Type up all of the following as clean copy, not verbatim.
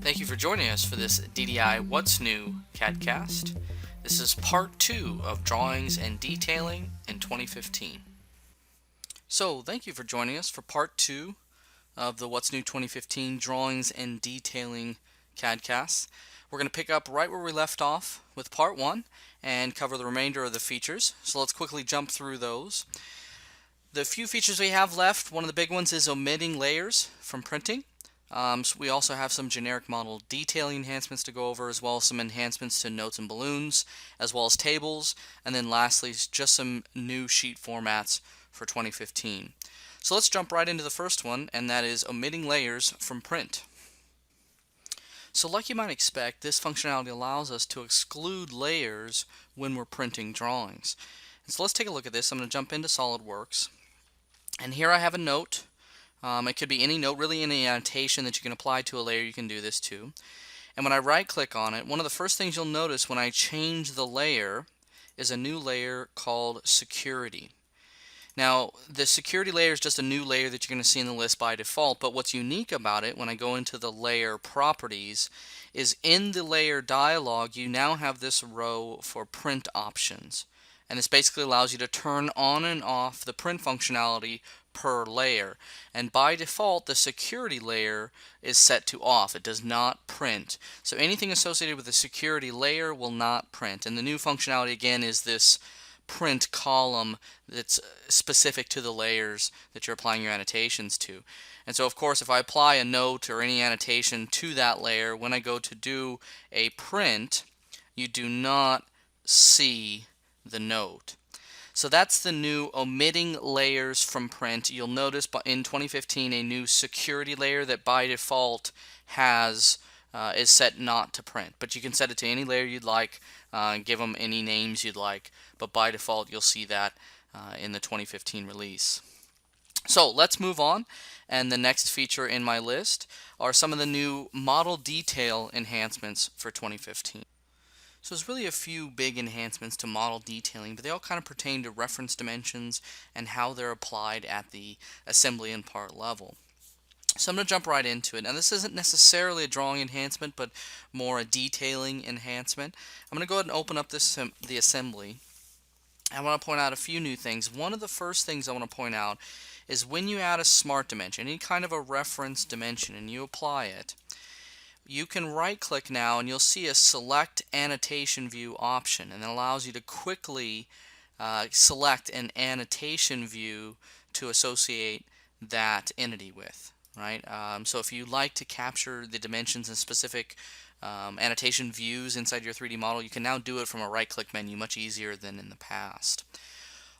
Thank you for joining us for this DDi What's New CADcast. This is part 2 of Drawings and Detailing in 2015. So, thank you for joining us for part 2 of the What's New 2015 Drawings and Detailing CADcast. We're going to pick up right where we left off with part 1 and cover the remainder of the features. So let's quickly jump through those. The few features we have left, one of the big ones is omitting layers from printing. So we also have some generic model detailing enhancements to go over, as well as some enhancements to notes and balloons, as well as tables, and then lastly, just some new sheet formats for 2015. So let's jump right into the first one, and that is omitting layers from print. So like you might expect, this functionality allows us to exclude layers when we're printing drawings. And so let's take a look at this. I'm going to jump into SolidWorks, and here I have a note. It could be any note, really any annotation that you can apply to a layer, you can do this to. And when I right click on it, one of the first things you'll notice when I change the layer is a new layer called Security. Now, the Security layer is just a new layer that you're going to see in the list by default, but what's unique about it when I go into the layer properties is in the layer dialog you now have this row for print options. And this basically allows you to turn on and off the print functionality per layer. And by default, the security layer is set to off. It does not print. So anything associated with the security layer will not print. And the new functionality again is this print column that's specific to the layers that you're applying your annotations to. And so of course if I apply a note or any annotation to that layer, when I go to do a print, you do not see the note. So that's the new omitting layers from print. You'll notice in 2015 a new security layer that by default has is set not to print. But you can set it to any layer you'd like, give them any names you'd like, but by default you'll see that in the 2015 release. So let's move on, and the next feature in my list are some of the new model detail enhancements for 2015. So there's really a few big enhancements to model detailing, but they all kind of pertain to reference dimensions and how they're applied at the assembly and part level. So I'm going to jump right into it. Now this isn't necessarily a drawing enhancement, but more a detailing enhancement. I'm going to go ahead and open up the assembly. I want to point out a few new things. One of the first things I want to point out is when you add a smart dimension, any kind of a reference dimension, and you apply it, you can right click now and you'll see a select annotation view option, and it allows you to quickly select an annotation view to associate that entity with, right? So if you like to capture the dimensions in specific annotation views inside your 3D model, you can now do it from a right click menu much easier than in the past.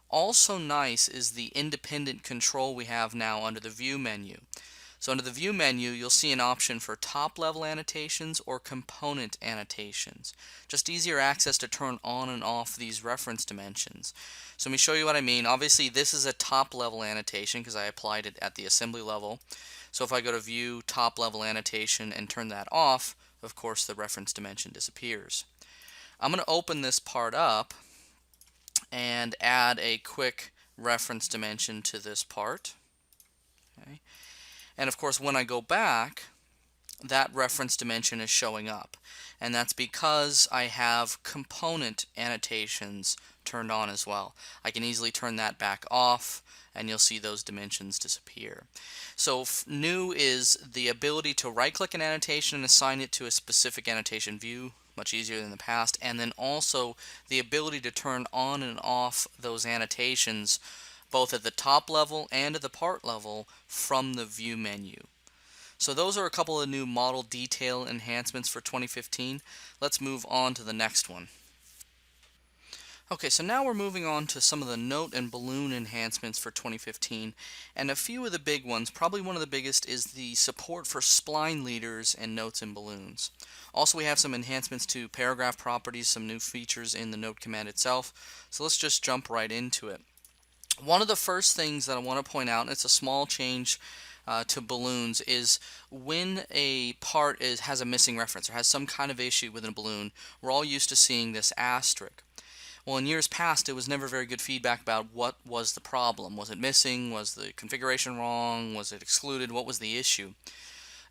Also nice is the independent control we have now under the view menu. So under the view menu, you'll see an option for top level annotations or component annotations. Just easier access to turn on and off these reference dimensions. So let me show you what I mean. Obviously this is a top level annotation because I applied it at the assembly level. So if I go to view top level annotation and turn that off, of course the reference dimension disappears. I'm going to open this part up and add a quick reference dimension to this part. Okay. And of course when I go back, that reference dimension is showing up, and that's because I have component annotations turned on as well. I can easily turn that back off and you'll see those dimensions disappear. So new is the ability to right click an annotation and assign it to a specific annotation view, much easier than the past, and then also the ability to turn on and off those annotations both at the top level and at the part level from the view menu. So those are a couple of new model detail enhancements for 2015. Let's move on to the next one. Okay, so now we're moving on to some of the note and balloon enhancements for 2015, and a few of the big ones. Probably one of the biggest is the support for spline leaders and notes and balloons. Also, we have some enhancements to paragraph properties, some new features in the note command itself. So let's just jump right into it. One of the first things that I want to point out, and it's a small change to balloons, is when a part has a missing reference or has some kind of issue with a balloon, we're all used to seeing this asterisk. Well, in years past, it was never very good feedback about what was the problem. Was it missing? Was the configuration wrong? Was it excluded? What was the issue?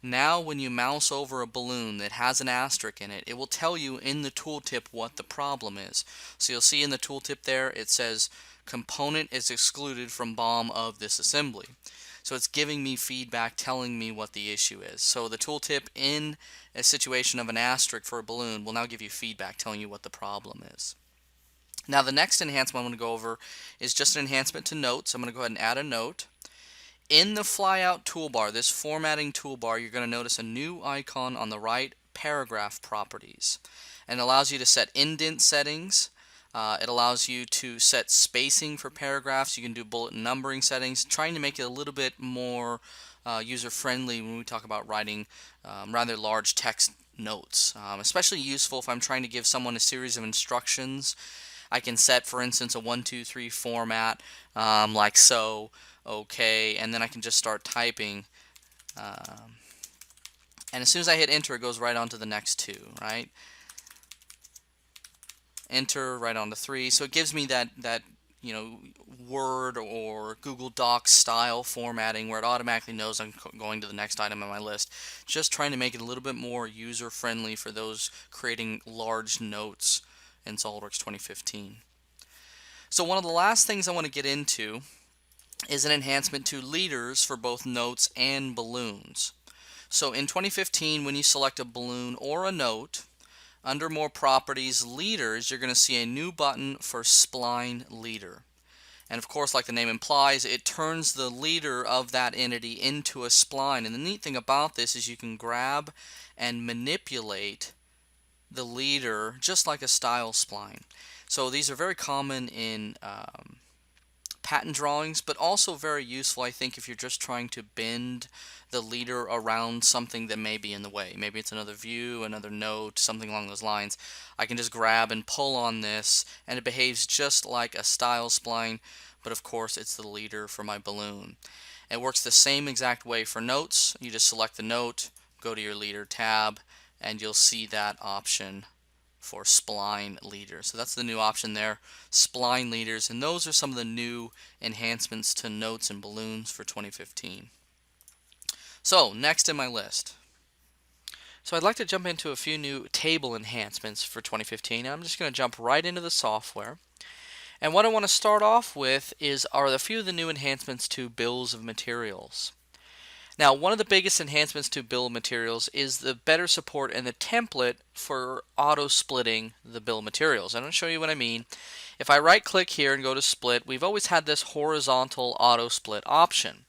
Now when you mouse over a balloon that has an asterisk in it, it will tell you in the tooltip what the problem is. So you'll see in the tooltip there it says component is excluded from BOM of this assembly. So it's giving me feedback telling me what the issue is. So the tooltip in a situation of an asterisk for a balloon will now give you feedback telling you what the problem is. Now the next enhancement I'm going to go over is just an enhancement to notes. I'm going to go ahead and add a note. In the flyout toolbar, this formatting toolbar, you're going to notice a new icon on the right, paragraph properties. And it allows you to set indent settings. It allows you to set spacing for paragraphs. You can do bullet numbering settings, trying to make it a little bit more user-friendly when we talk about writing rather large text notes. Especially useful if I'm trying to give someone a series of instructions. I can set, for instance, a 1, 2, 3 format like so, okay, and then I can just start typing. And as soon as I hit enter, it goes right on to the next two, right? Enter, right on to 3. So it gives me that Word or Google Docs style formatting where it automatically knows I'm going to the next item on my list. Just trying to make it a little bit more user-friendly for those creating large notes in SolidWorks 2015. So one of the last things I want to get into is an enhancement to leaders for both notes and balloons. So in 2015, when you select a balloon or a note, under More Properties, Leaders, you're going to see a new button for Spline Leader. And of course, like the name implies, it turns the leader of that entity into a spline. And the neat thing about this is you can grab and manipulate the leader just like a style spline. So these are very common in pattern drawings, but also very useful, I think, if you're just trying to bend the leader around something that may be in the way. Maybe it's another view, another note, something along those lines. I can just grab and pull on this, and it behaves just like a style spline, but of course it's the leader for my balloon. It works the same exact way for notes. You just select the note, go to your leader tab, and you'll see that option for spline leaders. So that's the new option there, spline leaders, and those are some of the new enhancements to notes and balloons for 2015. So next in my list. So I'd like to jump into a few new table enhancements for 2015. I'm just going to jump right into the software. And what I want to start off with are a few of the new enhancements to bills of materials. Now, one of the biggest enhancements to bill of materials is the better support in the template for auto-splitting the bill of materials. I'm going to show you what I mean. If I right-click here and go to split, we've always had this horizontal auto-split option.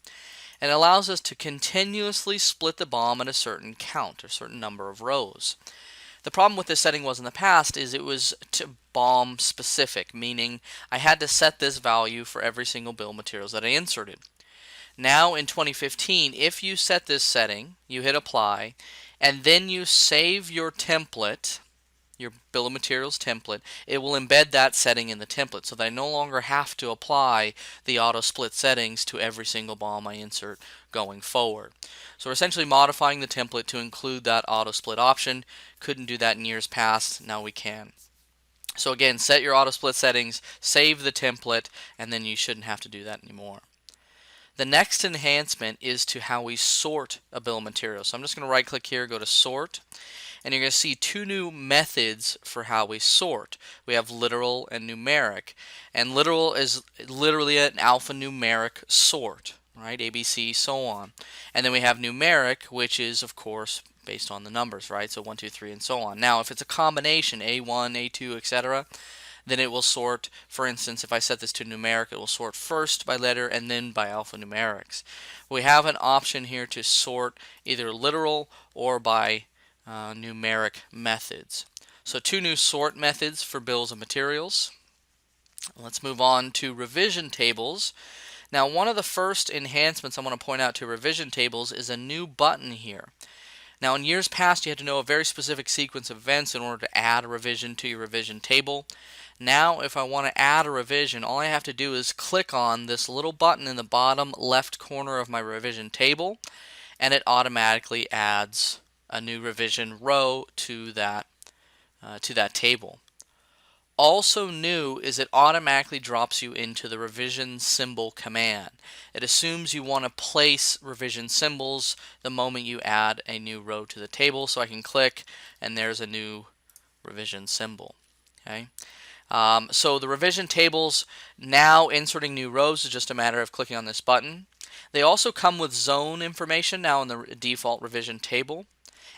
And it allows us to continuously split the BOM at a certain count, or certain number of rows. The problem with this setting was in the past is it was to BOM specific, meaning I had to set this value for every single bill of materials that I inserted. Now in 2015, if you set this setting, you hit apply, and then you save your template, your bill of materials template, it will embed that setting in the template so that I no longer have to apply the auto split settings to every single BOM I insert going forward. So we're essentially modifying the template to include that auto split option. Couldn't do that in years past, now we can. So again, set your auto split settings, save the template, and then you shouldn't have to do that anymore. The next enhancement is to how we sort a bill of materials. So I'm just going to right click here, go to sort, and you're going to see two new methods for how we sort. We have literal and numeric. And literal is literally an alphanumeric sort, right? ABC, so on. And then we have numeric, which is, of course, based on the numbers, right? So 1, 2, 3, and so on. Now, if it's a combination, A1, A2, etc., then it will sort, for instance, if I set this to numeric, it will sort first by letter and then by alphanumerics. We have an option here to sort either literal or by numeric methods. So two new sort methods for bills of materials. Let's move on to revision tables. Now, one of the first enhancements I want to point out to revision tables is a new button here. Now, in years past, you had to know a very specific sequence of events in order to add a revision to your revision table. Now, if I want to add a revision, all I have to do is click on this little button in the bottom left corner of my revision table, and it automatically adds a new revision row to that table. Also new is it automatically drops you into the revision symbol command. It assumes you want to place revision symbols the moment you add a new row to the table. So I can click and there's a new revision symbol. Okay. So the revision tables, now inserting new rows is just a matter of clicking on this button. They also come with zone information now in the default revision table.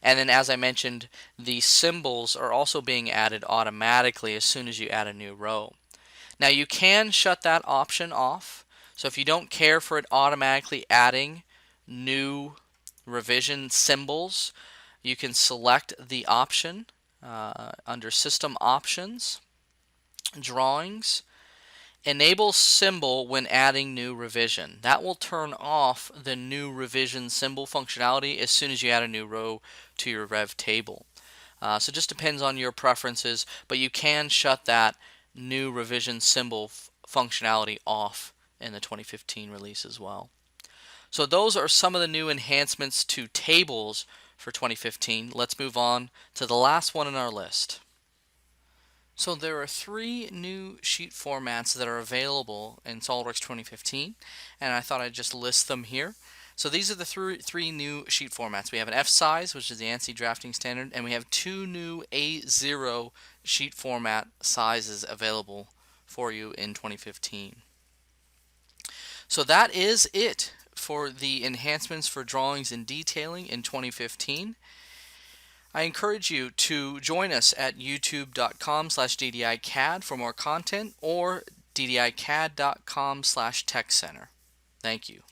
And then, as I mentioned, the symbols are also being added automatically as soon as you add a new row. Now you can shut that option off. So if you don't care for it automatically adding new revision symbols, you can select the option under System Options, Drawings, Enable Symbol when adding new revision. That will turn off the new revision symbol functionality as soon as you add a new row to your Rev table. So it just depends on your preferences, but you can shut that new revision symbol functionality off in the 2015 release as well. So those are some of the new enhancements to tables for 2015. Let's move on to the last one in our list. So there are 3 new sheet formats that are available in SolidWorks 2015, and I thought I'd just list them here. So these are the three new sheet formats. We have an F size, which is the ANSI drafting standard, and we have 2 new A0 sheet format sizes available for you in 2015. So that is it for the enhancements for drawings and detailing in 2015. I encourage you to join us at youtube.com/DDi CAD for more content or DDiCAD.com/TechCenter. Thank you.